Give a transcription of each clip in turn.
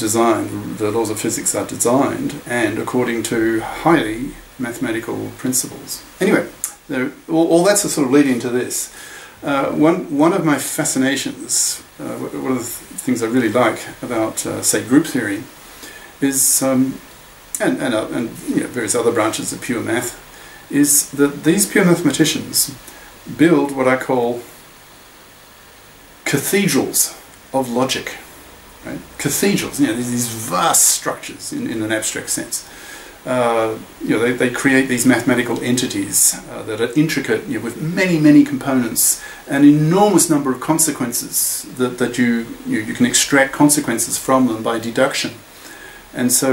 designed, the laws of physics are designed, and according to highly mathematical principles. Anyway, all that's sort of leading to this. One of my fascinations, one of the things I really like about, say, group theory, is, and various other branches of pure math, is that these pure mathematicians build what I call cathedrals of logic. Right? Cathedrals, these vast structures in an abstract sense. They create these mathematical entities that are intricate, with many, many components, an enormous number of consequences that you can extract consequences from them by deduction. And so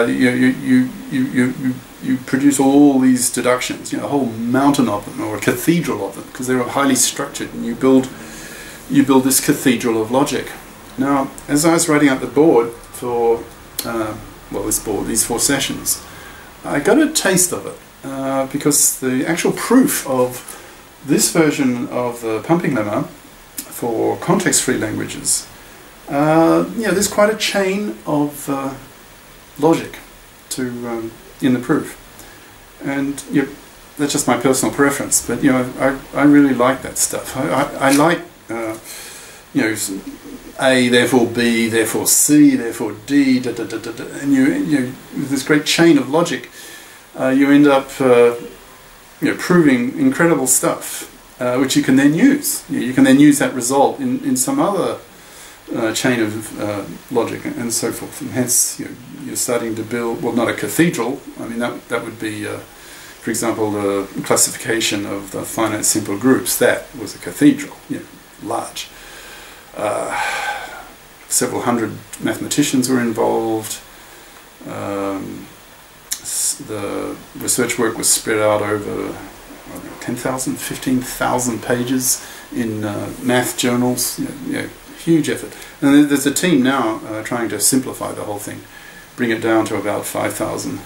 you produce all these deductions, a whole mountain of them, or a cathedral of them, because they're highly structured, and you build this cathedral of logic. Now, as I was writing up the board for these 4 sessions, I got a taste of it, because the actual proof of this version of the pumping lemma for context-free languages, there's quite a chain of logic in the proof, and that's just my personal preference. But I really like that stuff. I like A, therefore B, therefore C, therefore D, and with this great chain of logic, you end up proving incredible stuff, which you can then use. You can then use that result in some other chain of logic and so forth, and hence you're starting to build, well, not a cathedral. I mean, that would be, for example, the classification of the finite simple groups. That was a cathedral, large. Several hundred mathematicians were involved. The research work was spread out over 10,000, 15,000 pages in math journals. Huge effort. And there's a team now trying to simplify the whole thing, bring it down to about 5,000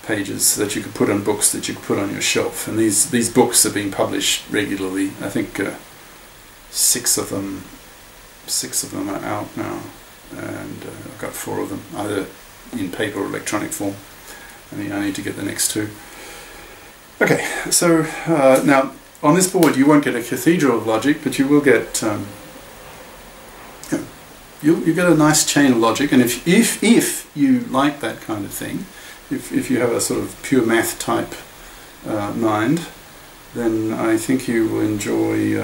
pages that you could put on books, that you could put on your shelf. And these books are being published regularly. I think 6 of them are out now, and I've got 4 of them, either in paper or electronic form. I need to get the next 2. Okay, so now on this board you won't get a cathedral of logic, but you will get you get a nice chain of logic. And if you like that kind of thing, if you have a sort of pure math type mind, then I think you will enjoy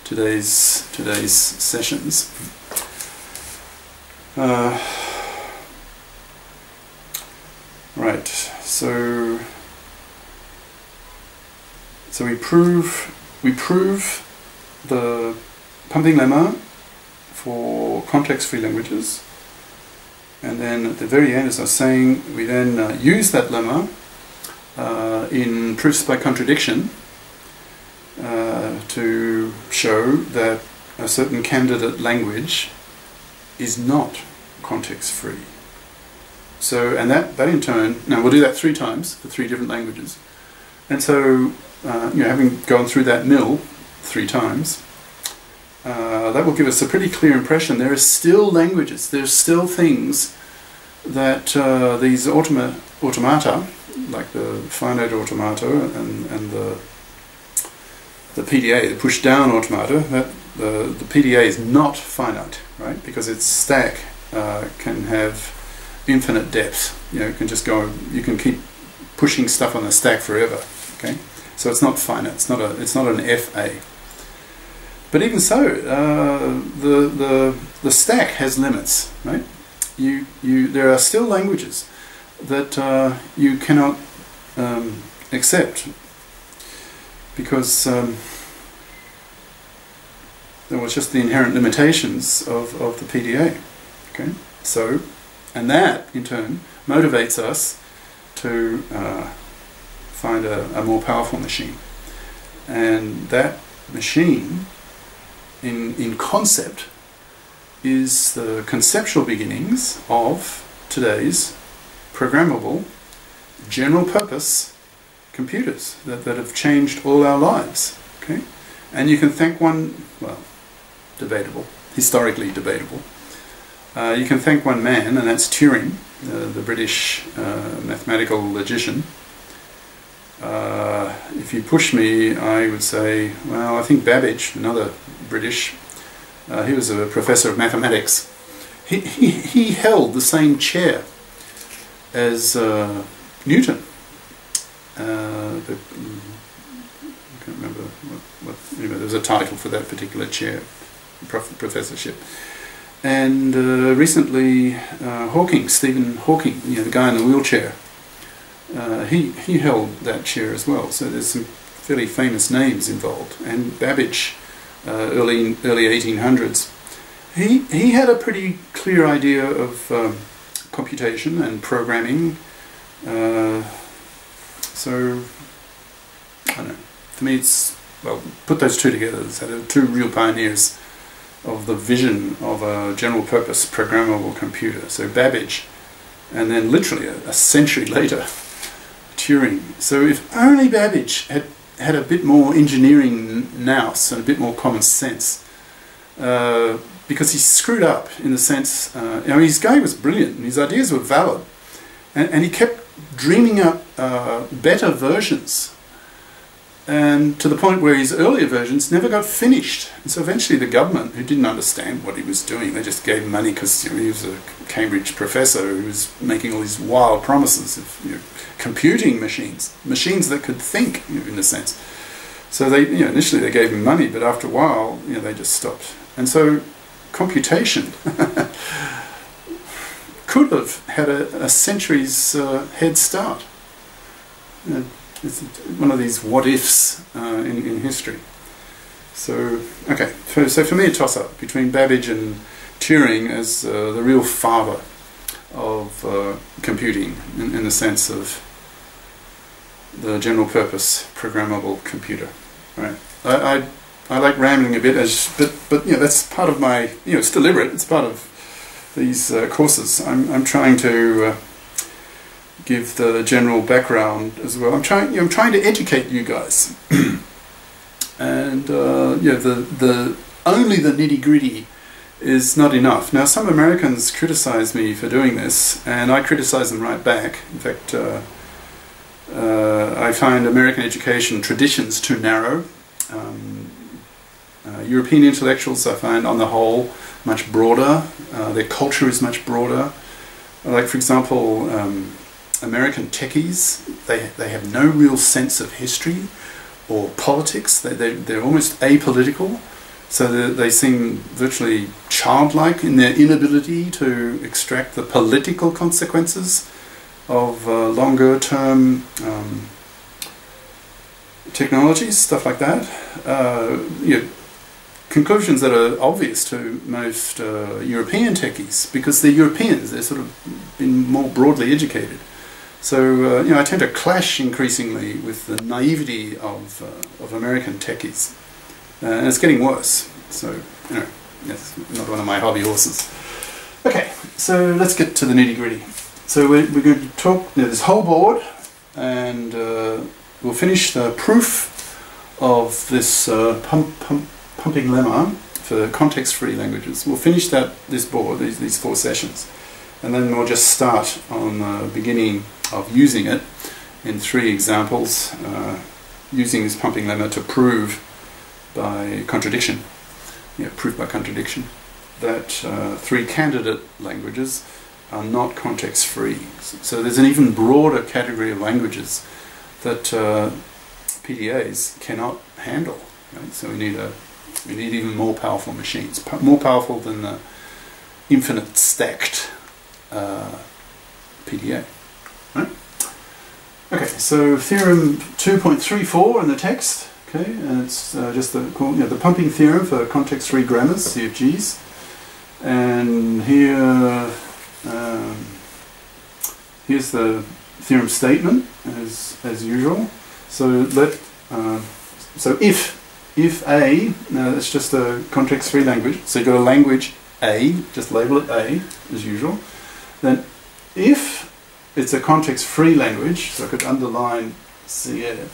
today's sessions. Right, so we prove the pumping lemma for context-free languages, and then at the very end, as I was saying, we then use that lemma in proofs by contradiction to show that a certain candidate language is not context-free. So, and that in turn, now we'll do that 3 times for 3 different languages. And so, having gone through that mill 3 times, that will give us a pretty clear impression. There are still languages, there's still things that these automata, like the finite automata and the PDA, the push-down automata, that the PDA is not finite, right? Because its stack can have infinite depth. It can just go. You can keep pushing stuff on the stack forever. Okay, so it's not finite. It's not an FA. But even so, the stack has limits, right? There are still languages that you cannot accept because there was just the inherent limitations of the PDA. Okay, so, and that in turn motivates us to find a more powerful machine, and that machine in concept is the conceptual beginnings of today's programmable general purpose computers that have changed all our lives. Okay, and you can thank one, well, debatable, historically debatable, You can thank one man, and that's Turing, the British mathematical logician. If you push me, I would say, well, I think Babbage, another British, he was a professor of mathematics. He held the same chair as Newton. I can't remember anyway, there was a title for that particular chair, professorship. And recently, Stephen Hawking, the guy in the wheelchair, he held that chair as well. So there's some fairly famous names involved. And Babbage, early 1800s, he had a pretty clear idea of computation and programming. So I don't know. For me, it's, well, put those two together. They're two real pioneers of the vision of a general-purpose programmable computer. So Babbage, and then literally a century later, Turing. So if only Babbage had a bit more engineering nous and a bit more common sense, because he screwed up in the sense, his guy was brilliant and his ideas were valid, and he kept dreaming up better versions, and to the point where his earlier versions never got finished. And so eventually the government, who didn't understand what he was doing, they just gave him money because he was a Cambridge professor who was making all these wild promises of computing machines that could think, in a sense. So they, initially they gave him money, but after a while, they just stopped. And so computation could have had a century's head start. It's one of these what-ifs in history. So, okay, so for me a toss-up between Babbage and Turing as the real father of computing, in the sense of the general-purpose programmable computer. Right? I like rambling a bit, but that's part of my, it's deliberate. It's part of these courses. I'm trying to give the general background as well. I'm trying to educate you guys, and the only the nitty-gritty is not enough. Now, some Americans criticize me for doing this, and I criticize them right back. In fact, I find American education traditions too narrow. European intellectuals, I find, on the whole, much broader. Their culture is much broader. Like, for example, American techies, they have no real sense of history or politics. They're almost apolitical, so they seem virtually childlike in their inability to extract the political consequences of longer term technologies, stuff like that. Conclusions that are obvious to most European techies, because they're Europeans, they're sort of been more broadly educated. So I tend to clash increasingly with the naivety of American techies, and it's getting worse. So that's not one of my hobby horses. Okay, so let's get to the nitty-gritty. So we're going to talk this whole board, and we'll finish the proof of this pumping lemma for context-free languages. We'll finish this board, these 4 sessions, and then we'll just start on the beginning of using it in 3 examples, using this pumping lemma to prove by contradiction, proof by contradiction, that 3 candidate languages are not context-free. So there's an even broader category of languages that PDAs cannot handle. Right? So we need even more powerful machines, more powerful than the infinite stacked PDA. Right? Okay, so theorem 2.34 in the text. Okay, and it's just the pumping theorem for context-free grammars, CFGs. And here, here's the theorem statement as usual. So so if A, now that's just a context-free language. So you've got a language A, just label it A as usual. Then if it's a context-free language, so I could underline CF.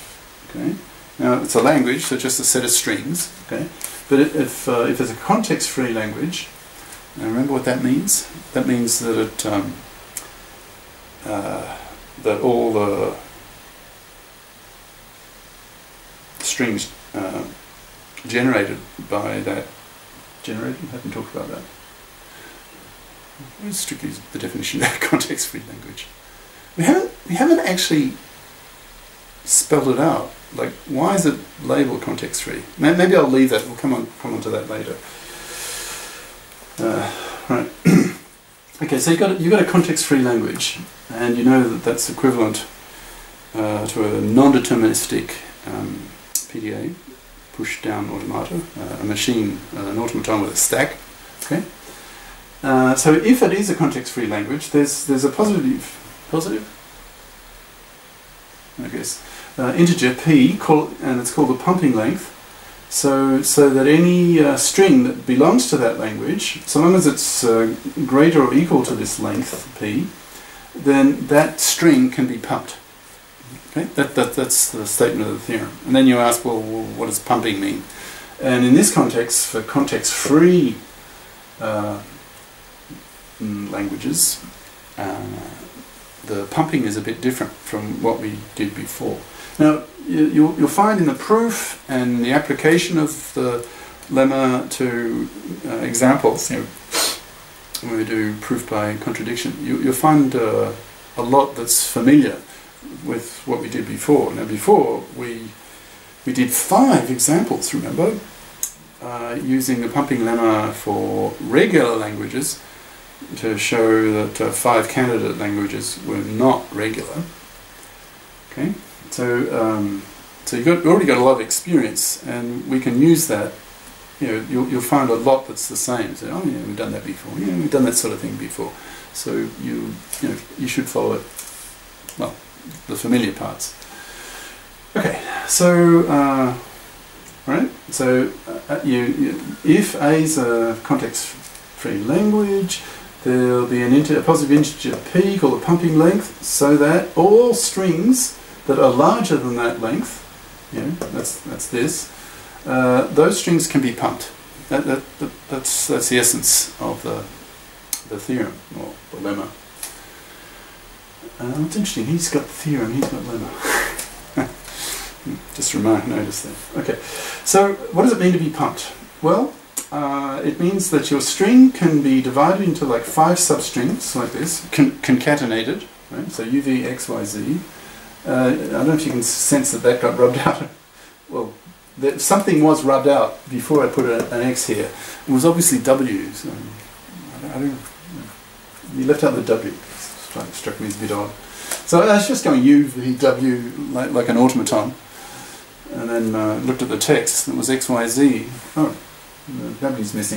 Okay. Now it's a language, so just a set of strings. Okay. But if it's a context-free language, Now remember what that means? That means that it that all the strings generated by that generated. I haven't talked about that. It's strictly the definition of context-free language. We haven't actually spelled it out. Like, why is it labeled context-free? Maybe I'll leave that. We'll come on to that later. Right. Okay, so you've got a context-free language, and you know that that's equivalent to a non-deterministic PDA, push-down automata, a machine, an automaton with a stack. Okay. So if it is a context-free language, there's a positive, I guess, integer p, and it's called the pumping length. So that any string that belongs to that language, so long as it's greater or equal to this length p, then that string can be pumped. Okay, that's the statement of the theorem. And then you ask, well, what does pumping mean? And in this context, for context-free languages, the pumping is a bit different from what we did before. Now, you'll find in the proof and the application of the lemma to examples, when we do proof by contradiction, you'll find a lot that's familiar with what we did before. Now, before we did 5 examples, remember, using the pumping lemma for regular languages to show that 5 candidate languages were not regular. Okay, so you've already got a lot of experience, and we can use that. You'll find a lot that's the same. So, oh yeah, we've done that before. Yeah, we've done that sort of thing before. So you should follow it. Well, the familiar parts. Okay, so right. So if A is a context-free language, there'll be a positive integer p called the pumping length, so that all strings that are larger than that length, that's this, those strings can be pumped. That's the essence of the theorem, or the lemma. It's interesting, he's got theorem, he's got lemma. Just notice that. Okay, so what does it mean to be pumped? Well, it means that your string can be divided into like 5 substrings, like this, concatenated, right? So u, v, x, y, z. I don't know if you can sense that got rubbed out. Well, something was rubbed out before I put an x here. It was obviously w, so I don't know. You left out the w. It struck me as a bit odd. So I was just going u, v, w, like an automaton, and then looked at the text, and it was x, y, z. Oh, the w's missing.